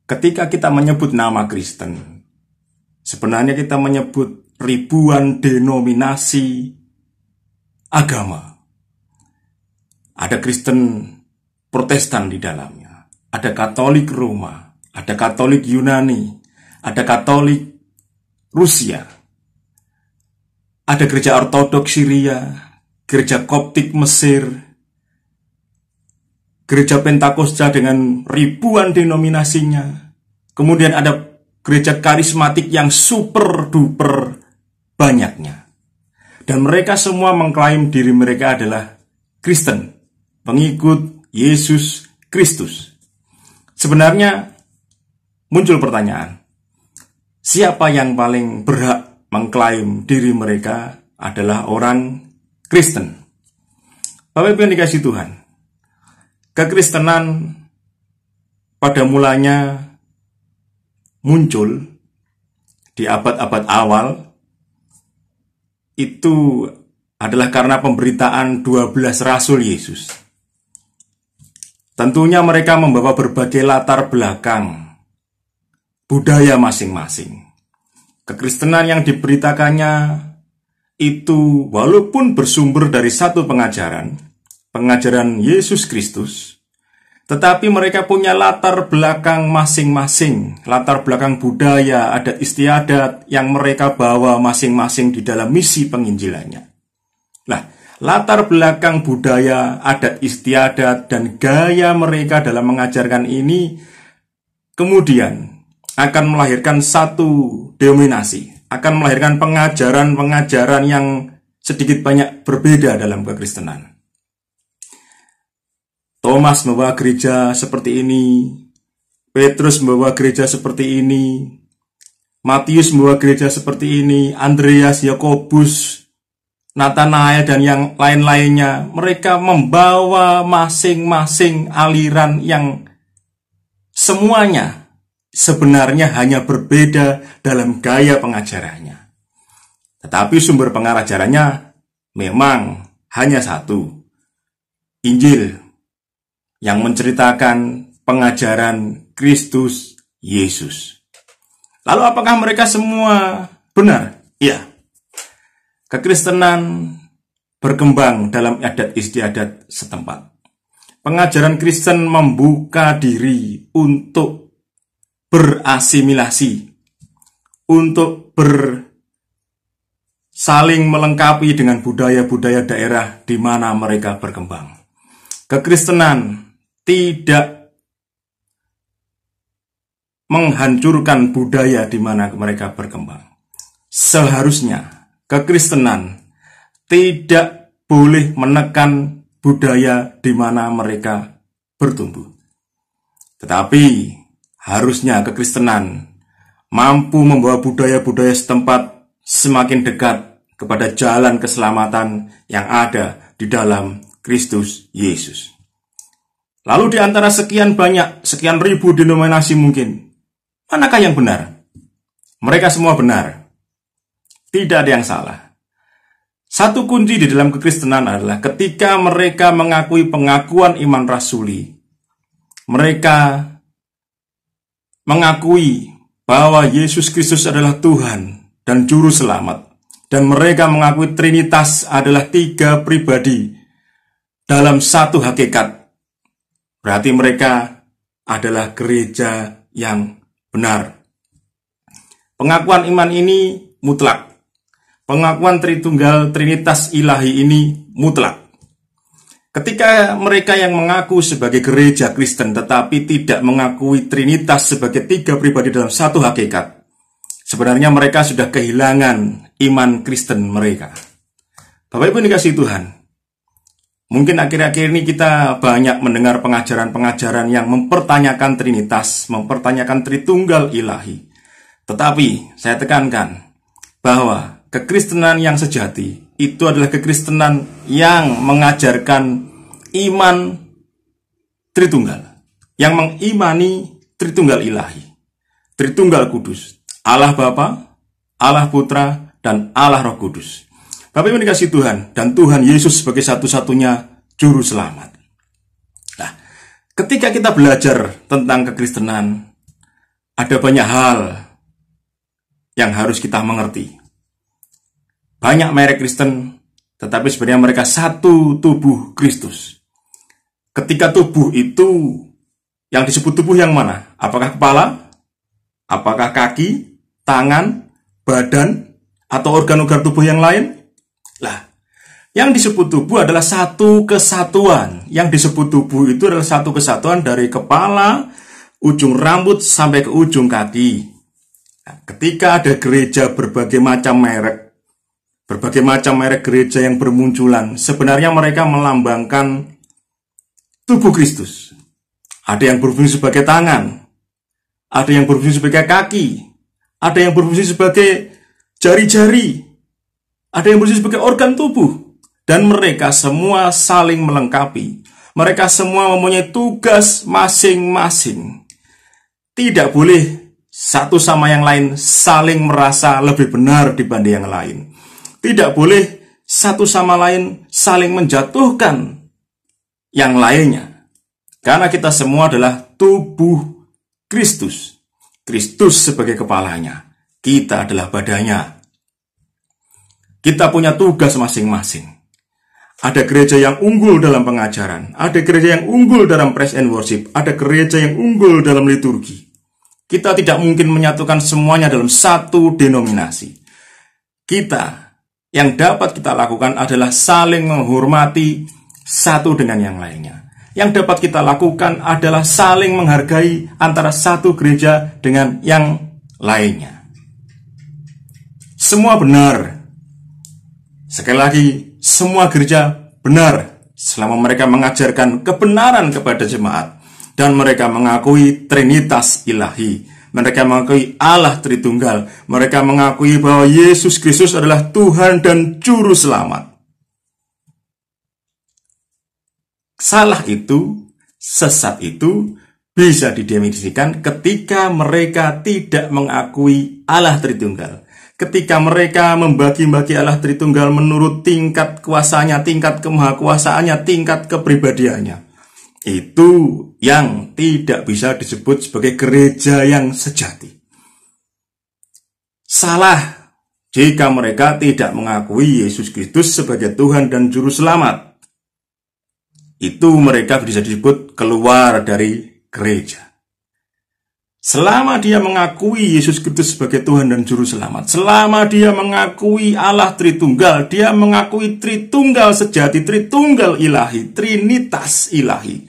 Ketika kita menyebut nama Kristen, sebenarnya kita menyebut ribuan denominasi agama. Ada Kristen Protestan di dalamnya, ada Katolik Roma, ada Katolik Yunani, ada Katolik Rusia, ada Gereja Ortodoks Syria, Gereja Koptik Mesir, Gereja Pentakosta dengan ribuan denominasinya. Kemudian ada gereja karismatik yang super duper banyaknya. Dan mereka semua mengklaim diri mereka adalah Kristen, pengikut Yesus Kristus. Sebenarnya muncul pertanyaan, siapa yang paling berhak mengklaim diri mereka adalah orang Kristen? Bapak Ibu yang dikasihi Tuhan, kekristenan pada mulanya muncul di abad-abad awal itu adalah karena pemberitaan 12 Rasul Yesus. Tentunya mereka membawa berbagai latar belakang budaya masing-masing. Kekristenan yang diberitakannya itu walaupun bersumber dari satu pengajaran Yesus Kristus, tetapi mereka punya latar belakang masing-masing, latar belakang budaya, adat istiadat yang mereka bawa masing-masing di dalam misi penginjilannya. Nah, latar belakang budaya, adat istiadat, dan gaya mereka dalam mengajarkan ini kemudian akan melahirkan satu denominasi, akan melahirkan pengajaran-pengajaran yang sedikit banyak berbeda dalam kekristenan. Thomas membawa gereja seperti ini, Petrus membawa gereja seperti ini, Matius membawa gereja seperti ini, Andreas, Yakobus, Nathanael, dan yang lain-lainnya. Mereka membawa masing-masing aliran yang semuanya sebenarnya hanya berbeda dalam gaya pengajarannya. Tetapi sumber pengajarannya memang hanya satu, Injil, yang menceritakan pengajaran Kristus Yesus. Lalu apakah mereka semua benar? Ya. Kekristenan berkembang dalam adat istiadat setempat. Pengajaran Kristen membuka diri untuk berasimilasi, untuk saling melengkapi dengan budaya-budaya daerah di mana mereka berkembang. Kekristenan tidak menghancurkan budaya di mana mereka berkembang. Seharusnya kekristenan tidak boleh menekan budaya di mana mereka bertumbuh. Tetapi harusnya kekristenan mampu membawa budaya-budaya setempat semakin dekat kepada jalan keselamatan yang ada di dalam Kristus Yesus. Lalu di antara sekian ribu denominasi mungkin, manakah yang benar? Mereka semua benar. Tidak ada yang salah. Satu kunci di dalam kekristenan adalah ketika mereka mengakui pengakuan iman rasuli, mereka mengakui bahwa Yesus Kristus adalah Tuhan dan Juru Selamat, dan mereka mengakui Trinitas adalah 3 pribadi dalam satu hakikat. Berarti mereka adalah gereja yang benar. Pengakuan iman ini mutlak. Pengakuan Tritunggal Trinitas Ilahi ini mutlak. Ketika mereka yang mengaku sebagai gereja Kristen tetapi tidak mengakui Trinitas sebagai 3 pribadi dalam satu hakikat, sebenarnya mereka sudah kehilangan iman Kristen mereka. Bapak Ibu dikasihi Tuhan, mungkin akhir-akhir ini kita banyak mendengar pengajaran-pengajaran yang mempertanyakan Trinitas, mempertanyakan Tritunggal Ilahi. Tetapi saya tekankan bahwa kekristenan yang sejati itu adalah kekristenan yang mengajarkan iman Tritunggal, yang mengimani Tritunggal Ilahi, Tritunggal Kudus, Allah Bapa, Allah Putra, dan Allah Roh Kudus. Bapak Ibu dikasihi Tuhan, dan Tuhan Yesus sebagai satu-satunya Juru Selamat. Nah, ketika kita belajar tentang kekristenan, ada banyak hal yang harus kita mengerti. Banyak merek Kristen, tetapi sebenarnya mereka satu tubuh Kristus. Ketika tubuh itu, yang disebut tubuh yang mana? Apakah kepala? Apakah kaki? Tangan? Badan? Atau organ-organ tubuh yang lain? Lah, yang disebut tubuh adalah satu kesatuan. Yang disebut tubuh itu adalah satu kesatuan dari kepala, ujung rambut sampai ke ujung kaki. Nah, ketika ada gereja berbagai macam merek gereja yang bermunculan, sebenarnya mereka melambangkan tubuh Kristus. Ada yang berfungsi sebagai tangan, ada yang berfungsi sebagai kaki, ada yang berfungsi sebagai jari-jari, ada yang berfungsi sebagai organ tubuh. Dan mereka semua saling melengkapi. Mereka semua mempunyai tugas masing-masing. Tidak boleh satu sama yang lain saling merasa lebih benar dibanding yang lain. Tidak boleh satu sama lain saling menjatuhkan yang lainnya. Karena kita semua adalah tubuh Kristus. Kristus sebagai kepalanya. Kita adalah badannya. Kita punya tugas masing-masing. Ada gereja yang unggul dalam pengajaran, ada gereja yang unggul dalam praise and worship, ada gereja yang unggul dalam liturgi. Kita tidak mungkin menyatukan semuanya dalam satu denominasi. Kita, yang dapat kita lakukan adalah saling menghormati satu dengan yang lainnya. Yang dapat kita lakukan adalah saling menghargai antara satu gereja dengan yang lainnya. Semua benar. Sekali lagi, semua gereja benar selama mereka mengajarkan kebenaran kepada jemaat dan mereka mengakui Trinitas Ilahi. Mereka mengakui Allah Tritunggal. Mereka mengakui bahwa Yesus Kristus adalah Tuhan dan Juru Selamat. Salah itu, sesat itu bisa didefinisikan ketika mereka tidak mengakui Allah Tritunggal. Ketika mereka membagi-bagi Allah Tritunggal menurut tingkat kuasanya, tingkat kemahakuasaannya, tingkat kepribadiannya. Itu yang tidak bisa disebut sebagai gereja yang sejati. Salah jika mereka tidak mengakui Yesus Kristus sebagai Tuhan dan Juru Selamat. Itu mereka bisa disebut keluar dari gereja. Selama dia mengakui Yesus Kristus sebagai Tuhan dan Juru Selamat, selama dia mengakui Allah Tritunggal, dia mengakui Tritunggal sejati, Tritunggal Ilahi, Trinitas Ilahi,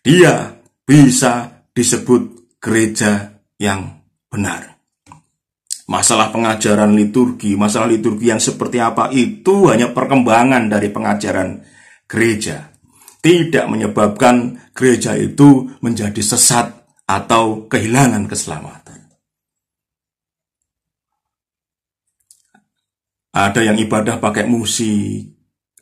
dia bisa disebut gereja yang benar. Masalah pengajaran liturgi, masalah liturgi yang seperti apa itu hanya perkembangan dari pengajaran gereja. Tidak menyebabkan gereja itu menjadi sesat atau kehilangan keselamatan. Ada yang ibadah pakai musik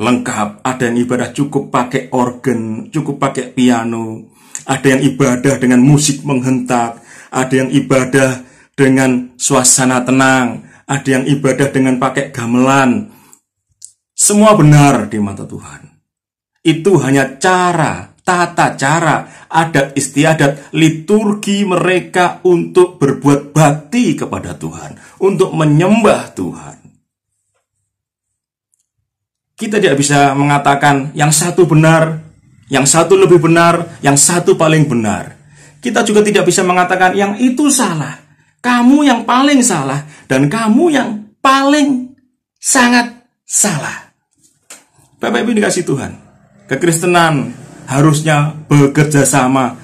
lengkap, ada yang ibadah cukup pakai organ, cukup pakai piano, ada yang ibadah dengan musik menghentak, ada yang ibadah dengan suasana tenang, ada yang ibadah dengan pakai gamelan. Semua benar di mata Tuhan. Itu hanya cara, tata cara, adat istiadat, liturgi mereka untuk berbuat bakti kepada Tuhan, untuk menyembah Tuhan. Kita tidak bisa mengatakan yang satu benar, yang satu lebih benar, yang satu paling benar. Kita juga tidak bisa mengatakan yang itu salah, kamu yang paling salah, dan kamu yang paling sangat salah. Bapak Ibu dikasih Tuhan, kekristenan harusnya bekerja sama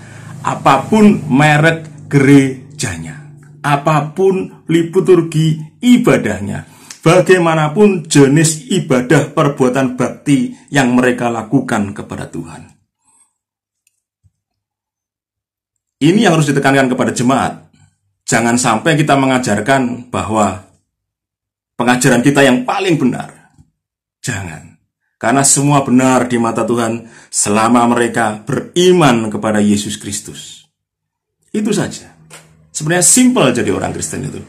apapun merek gerejanya, apapun liturgi ibadahnya, bagaimanapun jenis ibadah perbuatan bakti yang mereka lakukan kepada Tuhan. Ini yang harus ditekankan kepada jemaat. Jangan sampai kita mengajarkan bahwa pengajaran kita yang paling benar. Jangan. Karena semua benar di mata Tuhan selama mereka beriman kepada Yesus Kristus. Itu saja. Sebenarnya simpel jadi orang Kristen itu.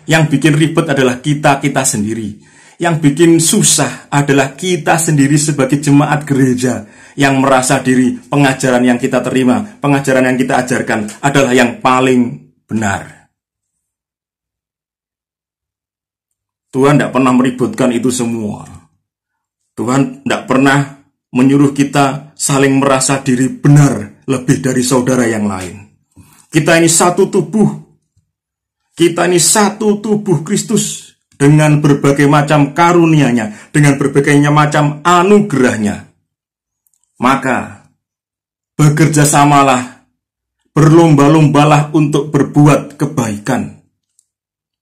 Yang bikin ribet adalah kita sendiri. Yang bikin susah adalah kita sendiri sebagai jemaat gereja yang merasa diri pengajaran yang kita terima, pengajaran yang kita ajarkan adalah yang paling benar. Tuhan tidak pernah meributkan itu semua. Tuhan tidak pernah menyuruh kita saling merasa diri benar lebih dari saudara yang lain. Kita ini satu tubuh. Kita ini satu tubuh Kristus dengan berbagai macam karunia-Nya, dengan berbagai macam anugerah-Nya. Maka bekerjasamalah, berlomba-lombalah untuk berbuat kebaikan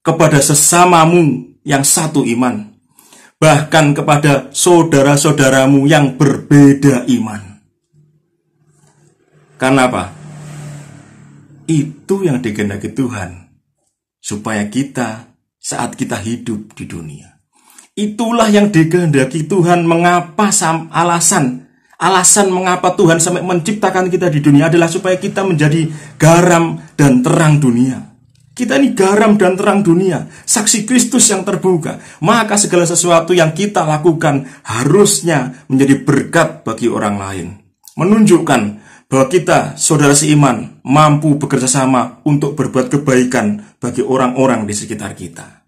kepada sesamamu yang satu iman, bahkan kepada saudara-saudaramu yang berbeda iman. Karena apa? Itu yang dikehendaki Tuhan, supaya kita saat kita hidup di dunia. Itulah yang dikehendaki Tuhan. Mengapa alasan mengapa Tuhan sampai menciptakan kita di dunia adalah supaya kita menjadi garam dan terang dunia. Kita ini garam dan terang dunia, saksi Kristus yang terbuka. Maka segala sesuatu yang kita lakukan harusnya menjadi berkat bagi orang lain. Menunjukkan bahwa kita, saudara seiman, mampu bekerja sama untuk berbuat kebaikan bagi orang-orang di sekitar kita.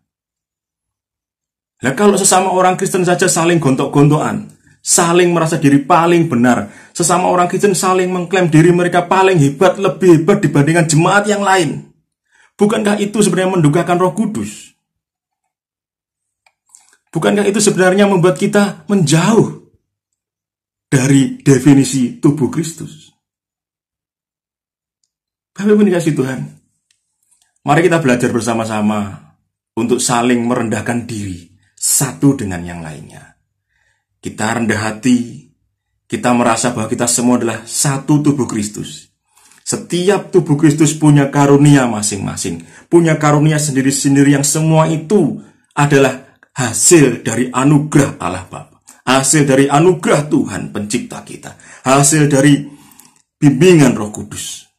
Nah, kalau sesama orang Kristen saja saling gontok-gontokan, saling merasa diri paling benar, sesama orang Kristen saling mengklaim diri mereka paling hebat, lebih hebat dibandingkan jemaat yang lain, bukankah itu sebenarnya mendukakan Roh Kudus? Bukankah itu sebenarnya membuat kita menjauh dari definisi tubuh Kristus? Bapak Ibu dikasihi Tuhan, mari kita belajar bersama-sama untuk saling merendahkan diri satu dengan yang lainnya. Kita rendah hati, kita merasa bahwa kita semua adalah satu tubuh Kristus. Setiap tubuh Kristus punya karunia masing-masing, punya karunia sendiri-sendiri yang semua itu adalah hasil dari anugerah Allah Bapa, hasil dari anugerah Tuhan pencipta kita, hasil dari bimbingan Roh Kudus.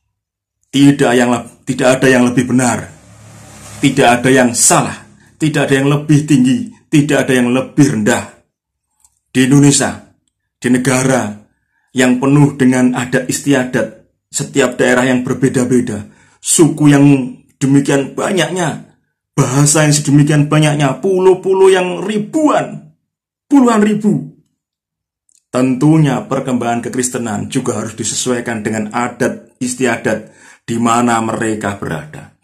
Tidak ada yang lebih benar, tidak ada yang salah, tidak ada yang lebih tinggi, tidak ada yang lebih rendah. Di Indonesia, di negara yang penuh dengan adat istiadat, setiap daerah yang berbeda-beda, suku yang demikian banyaknya, bahasa yang sedemikian banyaknya, pulau-pulau yang ribuan, puluhan ribu. Tentunya perkembangan kekristenan juga harus disesuaikan dengan adat istiadat di mana mereka berada.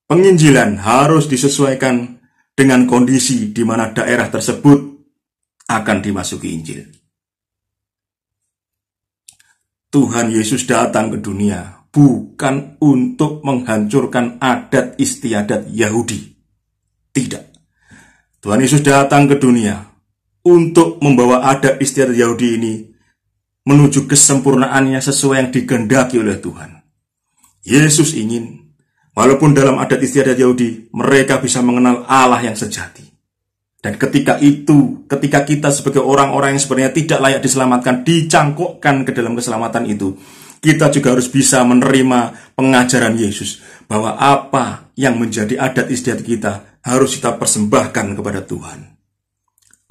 Penginjilan harus disesuaikan dengan kondisi di mana daerah tersebut akan dimasuki Injil. Tuhan Yesus datang ke dunia bukan untuk menghancurkan adat istiadat Yahudi. Tidak. Tuhan Yesus datang ke dunia untuk membawa adat istiadat Yahudi ini menuju kesempurnaannya sesuai yang dikehendaki oleh Tuhan. Yesus ingin, walaupun dalam adat istiadat Yahudi, mereka bisa mengenal Allah yang sejati. Dan ketika kita sebagai orang-orang yang sebenarnya tidak layak diselamatkan, dicangkokkan ke dalam keselamatan itu, kita juga harus bisa menerima pengajaran Yesus, bahwa apa yang menjadi adat istiadat kita, harus kita persembahkan kepada Tuhan.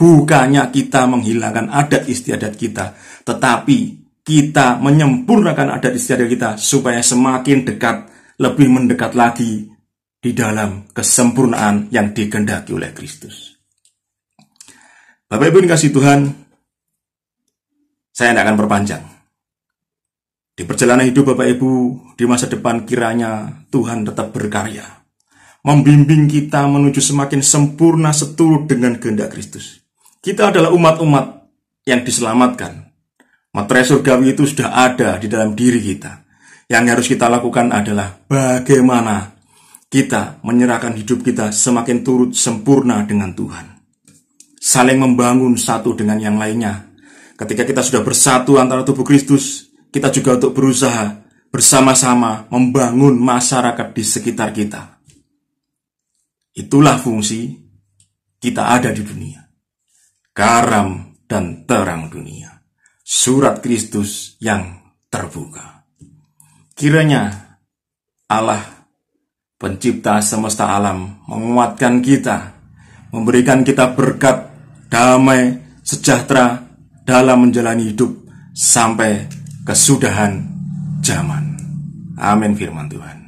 Bukannya kita menghilangkan adat istiadat kita, tetapi kita menyempurnakan adat istiadat kita supaya semakin dekat, lebih mendekat lagi di dalam kesempurnaan yang dikehendaki oleh Kristus. Bapak Ibu dikasihi Tuhan, saya tidak akan perpanjang. Di perjalanan hidup Bapak Ibu, di masa depan kiranya Tuhan tetap berkarya, membimbing kita menuju semakin sempurna seturut dengan kehendak Kristus. Kita adalah umat-umat yang diselamatkan. Materai surgawi itu sudah ada di dalam diri kita. Yang harus kita lakukan adalah bagaimana kita menyerahkan hidup kita semakin turut sempurna dengan Tuhan. Saling membangun satu dengan yang lainnya. Ketika kita sudah bersatu antara tubuh Kristus, kita juga untuk berusaha bersama-sama membangun masyarakat di sekitar kita. Itulah fungsi kita ada di dunia. Garam dan terang dunia. Surat Kristus yang terbuka. Kiranya Allah, pencipta semesta alam, menguatkan kita, memberikan kita berkat, damai, sejahtera dalam menjalani hidup sampai kesudahan zaman. Amin firman Tuhan.